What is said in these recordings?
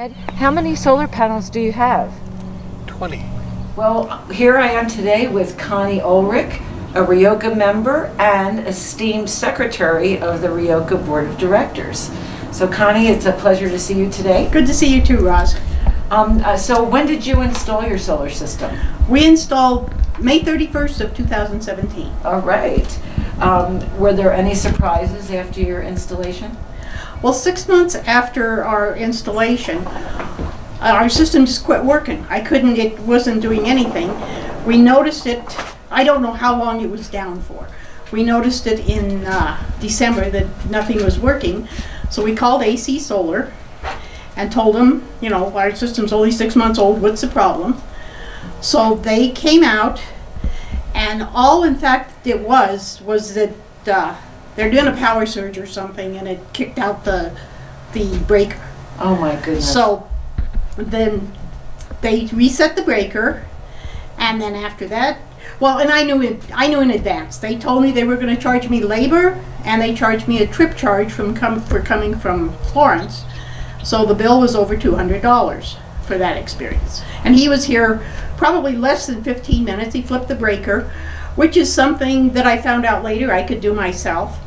Ed, how many solar panels do you have? 20. Well, here I am today with Connie Oelrich, a Ryoka member and esteemed secretary of the Ryoka Board of Directors. So Connie, it's a pleasure to see you today. Good to see you too, Roz. So when did you install your solar system? We installed May 31st of 2017. All right. Were there any surprises after your installation? Well, 6 months after our installation, our system just quit working. It wasn't doing anything. We noticed it, I don't know how long it was down for. We noticed it in December that nothing was working. So we called AC Solar and told them, you know, our system's only 6 months old, what's the problem? So they came out, and all in fact it was that they're doing a power surge or something, and it kicked out the breaker. Oh my goodness. So then they reset the breaker, and then after that, well, and I knew in advance. They told me they were going to charge me labor, and they charged me a trip charge for coming from Florence. So the bill was over $200 for that experience. And he was here probably less than 15 minutes. He flipped the breaker, which is something that I found out later I could do myself.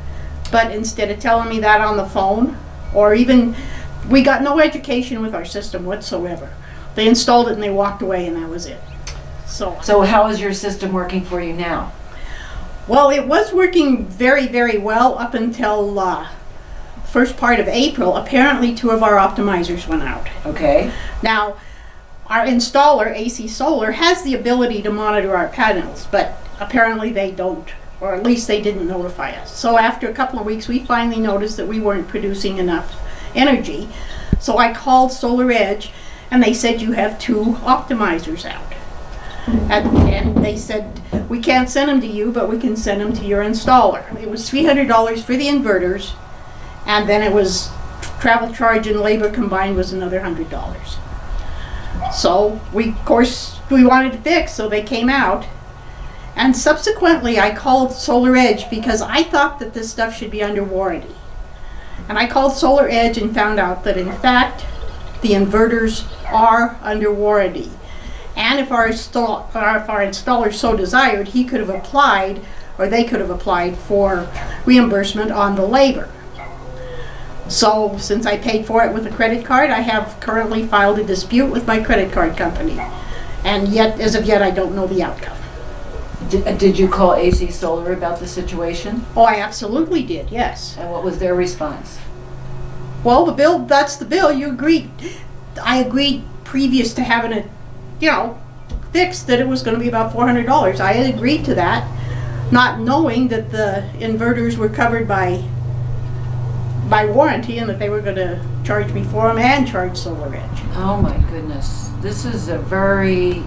But instead of telling me that on the phone, or even, we got no education with our system whatsoever. They installed it and they walked away, and that was it. So how is your system working for you now? Well, it was working very, very well up until first part of April. Apparently 2 of our optimizers went out. Okay. Now, our installer, AC Solar, has the ability to monitor our panels, but apparently they don't, or at least they didn't notify us. So after a couple of weeks, we finally noticed that we weren't producing enough energy. So I called Solar Edge, and they said, you have 2 optimizers out. And they said, we can't send them to you, but we can send them to your installer. It was $300 for the inverters, and then it was travel charge and labor combined was another $100. So we wanted to fix, so they came out. And subsequently I called Solar Edge because I thought that this stuff should be under warranty. And I called Solar Edge and found out that in fact the inverters are under warranty. And if our installer so desired, he could have applied, or they could have applied for reimbursement on the labor. So since I paid for it with a credit card, I have currently filed a dispute with my credit card company. And yet, as of yet, I don't know the outcome. Did you call AC Solar about the situation? Oh, I absolutely did, yes. And what was their response? Well, the bill, that's the bill. You agreed. I agreed previous to having it, fixed, that it was going to be about $400. I had agreed to that, not knowing that the inverters were covered by warranty and that they were going to charge me for them and charge Solar Edge. Oh my goodness. This is a very,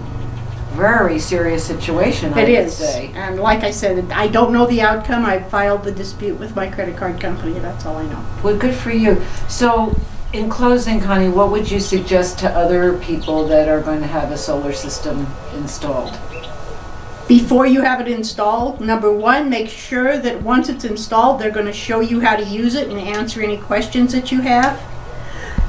very serious situation, I would say. And like I said, I don't know the outcome. I filed the dispute with my credit card company. That's all I know. Well, good for you. So, in closing, Connie, what would you suggest to other people that are going to have a solar system installed? Before you have it installed, number 1, make sure that once it's installed, they're going to show you how to use it and answer any questions that you have.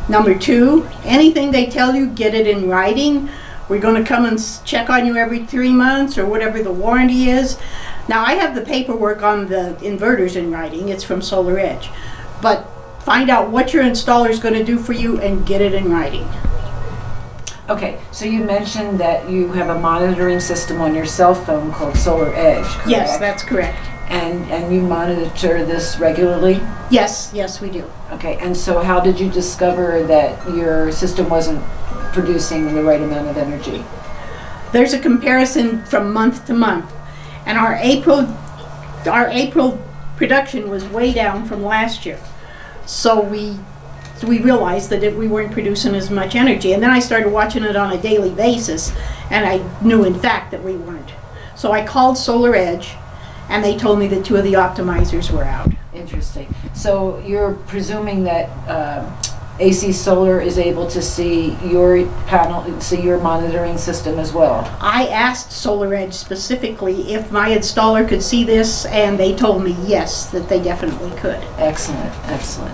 Number 2, anything they tell you, get it in writing. We're going to come and check on you every 3 months or whatever the warranty is. Now, I have the paperwork on the inverters in writing. It's from Solar Edge. But find out what your installer is going to do for you and get it in writing. Okay, so you mentioned that you have a monitoring system on your cell phone called Solar Edge, correct? Yes, that's correct. And you monitor this regularly? Yes, we do. Okay, and so how did you discover that your system wasn't producing the right amount of energy? There's a comparison from month to month, and our April production was way down from last year. So we realized that we weren't producing as much energy, and then I started watching it on a daily basis, and I knew in fact that we weren't. So I called Solar Edge, and they told me that 2 of the optimizers were out. Interesting. So you're presuming that AC Solar is able to see your panel, see your monitoring system as well? I asked Solar Edge specifically if my installer could see this, and they told me yes, that they definitely could. Excellent, excellent.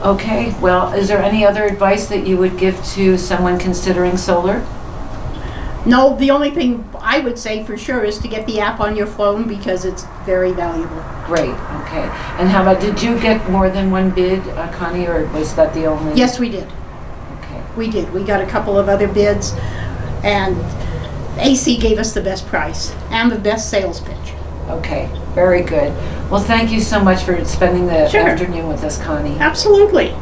Okay, well, is there any other advice that you would give to someone considering solar? No, the only thing I would say for sure is to get the app on your phone because it's very valuable. Great, okay. And how about, did you get more than one bid, Connie, or was that the only? Yes, we did. Okay. We did. We got a couple of other bids, and AC gave us the best price and the best sales pitch. Okay, very good. Well, thank you so much for spending the Sure. afternoon with us, Connie. Absolutely.